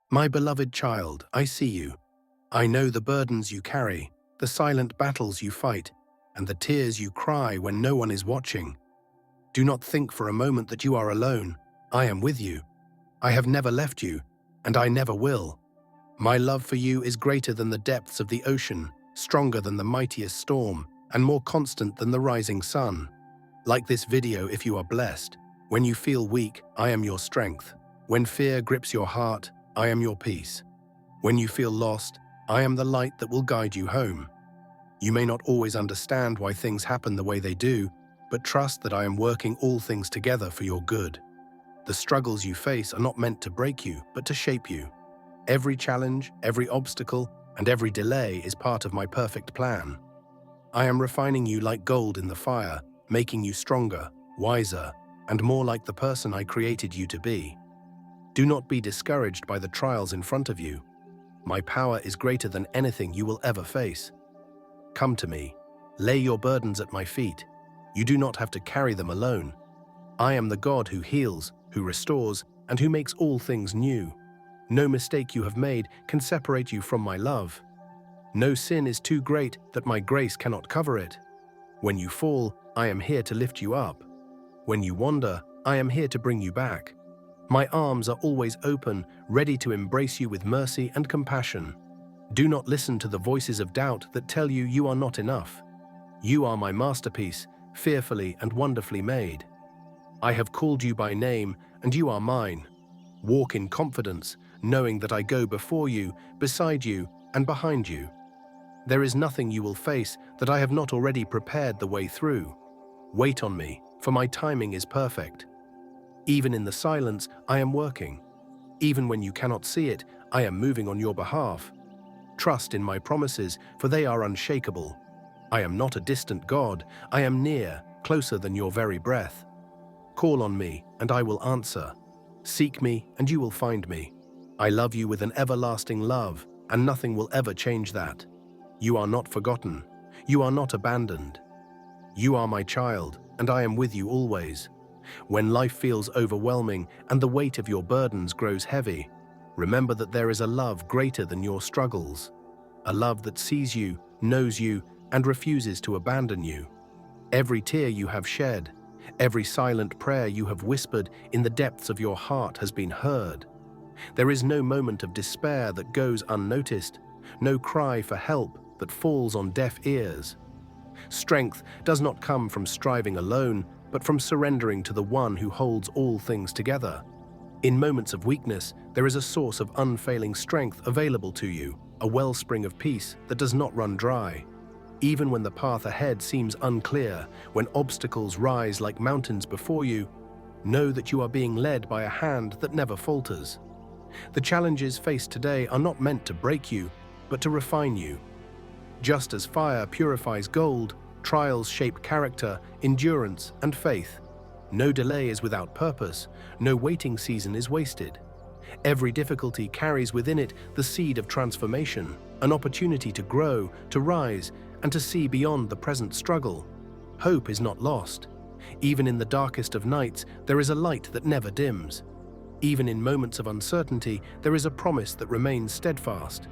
My beloved child, I see you. I know the burdens you carry, the silent battles you fight, and the tears you cry when no one is watching. Do not think for a moment that you are alone. I am with you. I have never left you, and I never will. My love for you is greater than the depths of the ocean, stronger than the mightiest storm, and more constant than the rising sun. Like this video if you are blessed. When you feel weak, I am your strength. When fear grips your heart, I am your peace. When you feel lost, I am the light that will guide you home. You may not always understand why things happen the way they do, but trust that I am working all things together for your good. The struggles you face are not meant to break you, but to shape you. Every challenge, every obstacle, and every delay is part of my perfect plan. I am refining you like gold in the fire, making you stronger, wiser, and more like the person I created you to be. Do not be discouraged by the trials in front of you. My power is greater than anything you will ever face. Come to me. Lay your burdens at my feet. You do not have to carry them alone. I am the God who heals, who restores, and who makes all things new. No mistake you have made can separate you from my love. No sin is too great that my grace cannot cover it. When you fall, I am here to lift you up. When you wander, I am here to bring you back. My arms are always open, ready to embrace you with mercy and compassion. Do not listen to the voices of doubt that tell you you are not enough. You are my masterpiece, fearfully and wonderfully made. I have called you by name, and you are mine. Walk in confidence, knowing that I go before you, beside you, and behind you. There is nothing you will face that I have not already prepared the way through. Wait on me, for my timing is perfect. Even in the silence, I am working. Even when you cannot see it, I am moving on your behalf. Trust in my promises, for they are unshakable. I am not a distant God. I am near, closer than your very breath. Call on me, and I will answer. Seek me, and you will find me. I love you with an everlasting love, and nothing will ever change that. You are not forgotten. You are not abandoned. You are my child, and I am with you always. When life feels overwhelming and the weight of your burdens grows heavy, remember that there is a love greater than your struggles. A love that sees you, knows you, and refuses to abandon you. Every tear you have shed, every silent prayer you have whispered in the depths of your heart has been heard. There is no moment of despair that goes unnoticed, no cry for help that falls on deaf ears. Strength does not come from striving alone, but from surrendering to the one who holds all things together. In moments of weakness, there is a source of unfailing strength available to you, a wellspring of peace that does not run dry. Even when the path ahead seems unclear, when obstacles rise like mountains before you, know that you are being led by a hand that never falters. The challenges faced today are not meant to break you, but to refine you. Just as fire purifies gold, trials shape character, endurance, and faith. No delay is without purpose, no waiting season is wasted. Every difficulty carries within it the seed of transformation, an opportunity to grow, to rise, and to see beyond the present struggle. Hope is not lost. Even in the darkest of nights, there is a light that never dims. Even in moments of uncertainty, there is a promise that remains steadfast.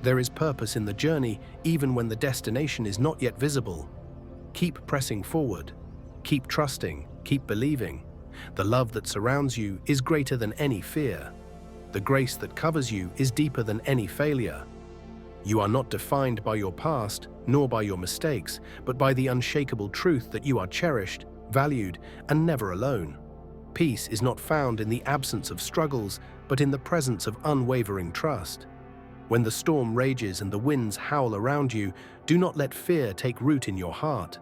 There is purpose in the journey, even when the destination is not yet visible. Keep pressing forward. Keep trusting. Keep believing. The love that surrounds you is greater than any fear. The grace that covers you is deeper than any failure. You are not defined by your past, nor by your mistakes, but by the unshakable truth that you are cherished, valued, and never alone. Peace is not found in the absence of struggles, but in the presence of unwavering trust. When the storm rages and the winds howl around you, do not let fear take root in your heart.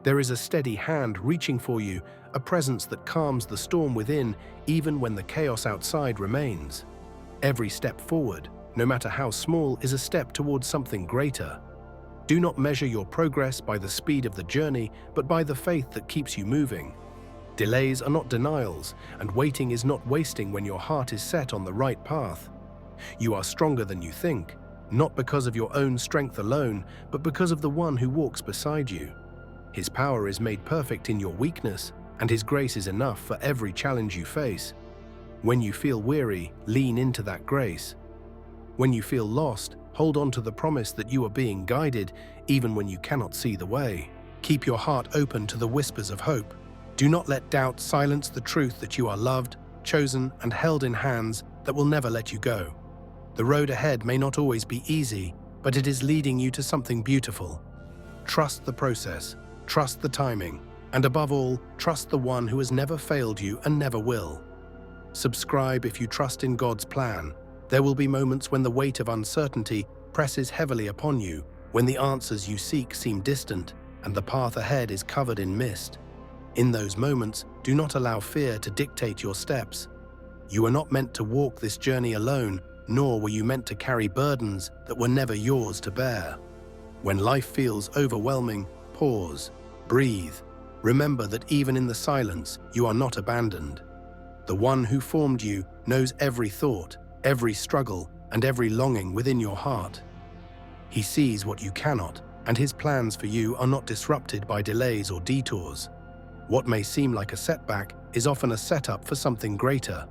There is a steady hand reaching for you, a presence that calms the storm within, even when the chaos outside remains. Every step forward, no matter how small, is a step towards something greater. Do not measure your progress by the speed of the journey, but by the faith that keeps you moving. Delays are not denials, and waiting is not wasting when your heart is set on the right path. You are stronger than you think, not because of your own strength alone, but because of the one who walks beside you. His power is made perfect in your weakness, and His grace is enough for every challenge you face. When you feel weary, lean into that grace. When you feel lost, hold on to the promise that you are being guided even when you cannot see the way. Keep your heart open to the whispers of hope. Do not let doubt silence the truth that you are loved, chosen, and held in hands that will never let you go. The road ahead may not always be easy, but it is leading you to something beautiful. Trust the process, trust the timing, and above all, trust the one who has never failed you and never will. Subscribe if you trust in God's plan. There will be moments when the weight of uncertainty presses heavily upon you, when the answers you seek seem distant and the path ahead is covered in mist. In those moments, do not allow fear to dictate your steps. You are not meant to walk this journey alone, nor were you meant to carry burdens that were never yours to bear. When life feels overwhelming, pause, breathe. Remember that even in the silence, you are not abandoned. The one who formed you knows every thought, every struggle, and every longing within your heart. He sees what you cannot, and his plans for you are not disrupted by delays or detours. What may seem like a setback is often a setup for something greater.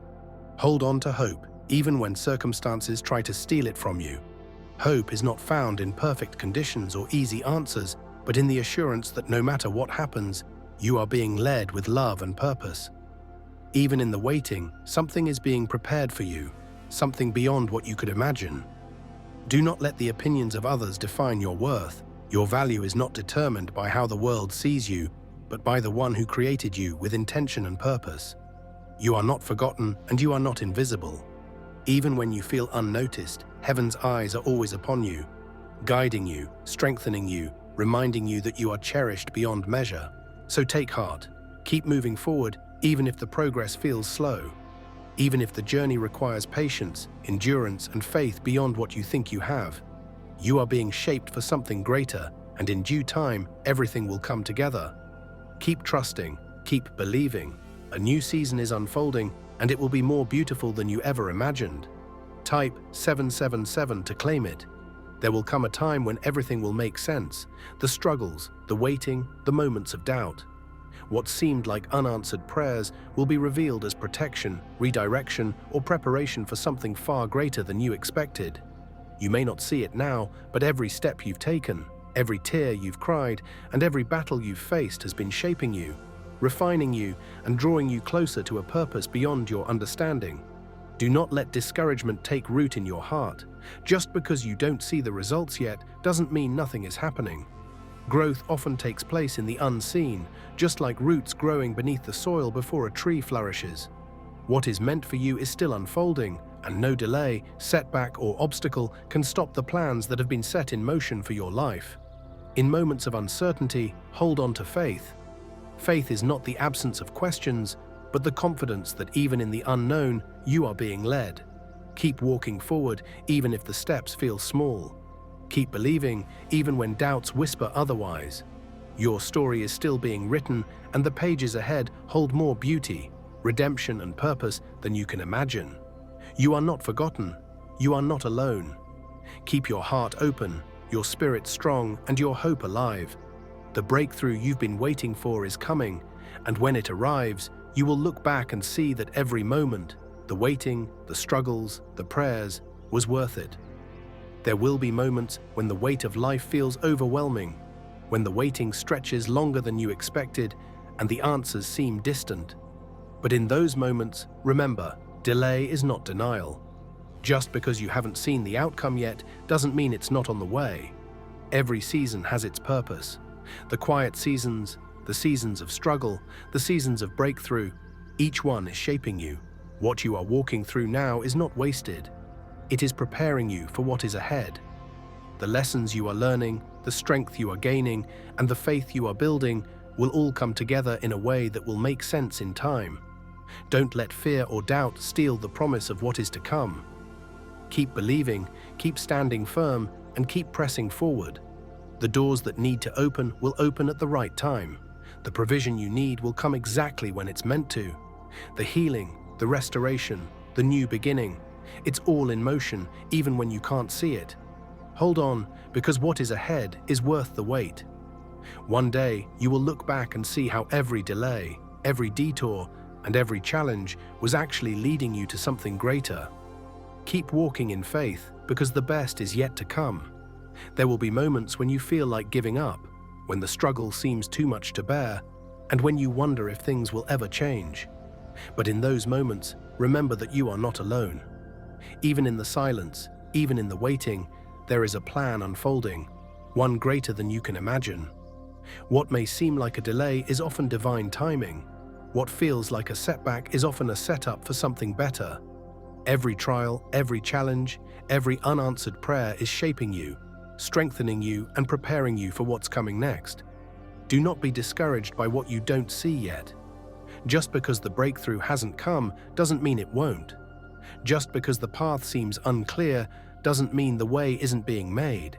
Hold on to hope, even when circumstances try to steal it from you. Hope is not found in perfect conditions or easy answers, but in the assurance that no matter what happens, you are being led with love and purpose. Even in the waiting, something is being prepared for you, something beyond what you could imagine. Do not let the opinions of others define your worth. Your value is not determined by how the world sees you, but by the one who created you with intention and purpose. You are not forgotten and you are not invisible. Even when you feel unnoticed, heaven's eyes are always upon you, guiding you, strengthening you, reminding you that you are cherished beyond measure. So take heart. Keep moving forward, even if the progress feels slow. Even if the journey requires patience, endurance, and faith beyond what you think you have. You are being shaped for something greater, and in due time, everything will come together. Keep trusting, keep believing. A new season is unfolding, and it will be more beautiful than you ever imagined. Type 777 to claim it. There will come a time when everything will make sense. The struggles, the waiting, the moments of doubt. What seemed like unanswered prayers will be revealed as protection, redirection, or preparation for something far greater than you expected. You may not see it now, but every step you've taken, every tear you've cried, and every battle you've faced has been shaping you, refining you, and drawing you closer to a purpose beyond your understanding. Do not let discouragement take root in your heart. Just because you don't see the results yet doesn't mean nothing is happening. Growth often takes place in the unseen, just like roots growing beneath the soil before a tree flourishes. What is meant for you is still unfolding, and no delay, setback, or obstacle can stop the plans that have been set in motion for your life. In moments of uncertainty, hold on to faith. Faith is not the absence of questions, but the confidence that even in the unknown, you are being led. Keep walking forward, even if the steps feel small. Keep believing, even when doubts whisper otherwise. Your story is still being written, and the pages ahead hold more beauty, redemption, and purpose than you can imagine. You are not forgotten. You are not alone. Keep your heart open, your spirit strong, and your hope alive. The breakthrough you've been waiting for is coming, and when it arrives, you will look back and see that every moment, the waiting, the struggles, the prayers, was worth it. There will be moments when the weight of life feels overwhelming, when the waiting stretches longer than you expected and the answers seem distant. But in those moments, remember, delay is not denial. Just because you haven't seen the outcome yet doesn't mean it's not on the way. Every season has its purpose. The quiet seasons, the seasons of struggle, the seasons of breakthrough, each one is shaping you. What you are walking through now is not wasted. It is preparing you for what is ahead. The lessons you are learning, the strength you are gaining, and the faith you are building will all come together in a way that will make sense in time. Don't let fear or doubt steal the promise of what is to come. Keep believing, keep standing firm, and keep pressing forward. The doors that need to open will open at the right time. The provision you need will come exactly when it's meant to. The healing, the restoration, the new beginning, it's all in motion, even when you can't see it. Hold on, because what is ahead is worth the wait. One day, you will look back and see how every delay, every detour, and every challenge was actually leading you to something greater. Keep walking in faith, because the best is yet to come. There will be moments when you feel like giving up, when the struggle seems too much to bear, and when you wonder if things will ever change. But in those moments, remember that you are not alone. Even in the silence, even in the waiting, there is a plan unfolding, one greater than you can imagine. What may seem like a delay is often divine timing. What feels like a setback is often a setup for something better. Every trial, every challenge, every unanswered prayer is shaping you, strengthening you, and preparing you for what's coming next. Do not be discouraged by what you don't see yet. Just because the breakthrough hasn't come doesn't mean it won't. Just because the path seems unclear doesn't mean the way isn't being made.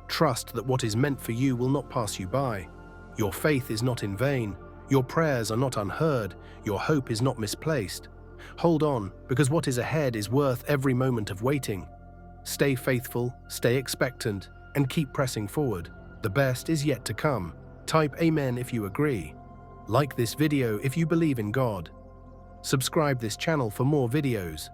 Trust that what is meant for you will not pass you by. Your faith is not in vain. Your prayers are not unheard. Your hope is not misplaced. Hold on, because what is ahead is worth every moment of waiting. Stay faithful, stay expectant, and keep pressing forward. The best is yet to come. Type Amen if you agree. Like this video if you believe in God. Subscribe this channel for more videos.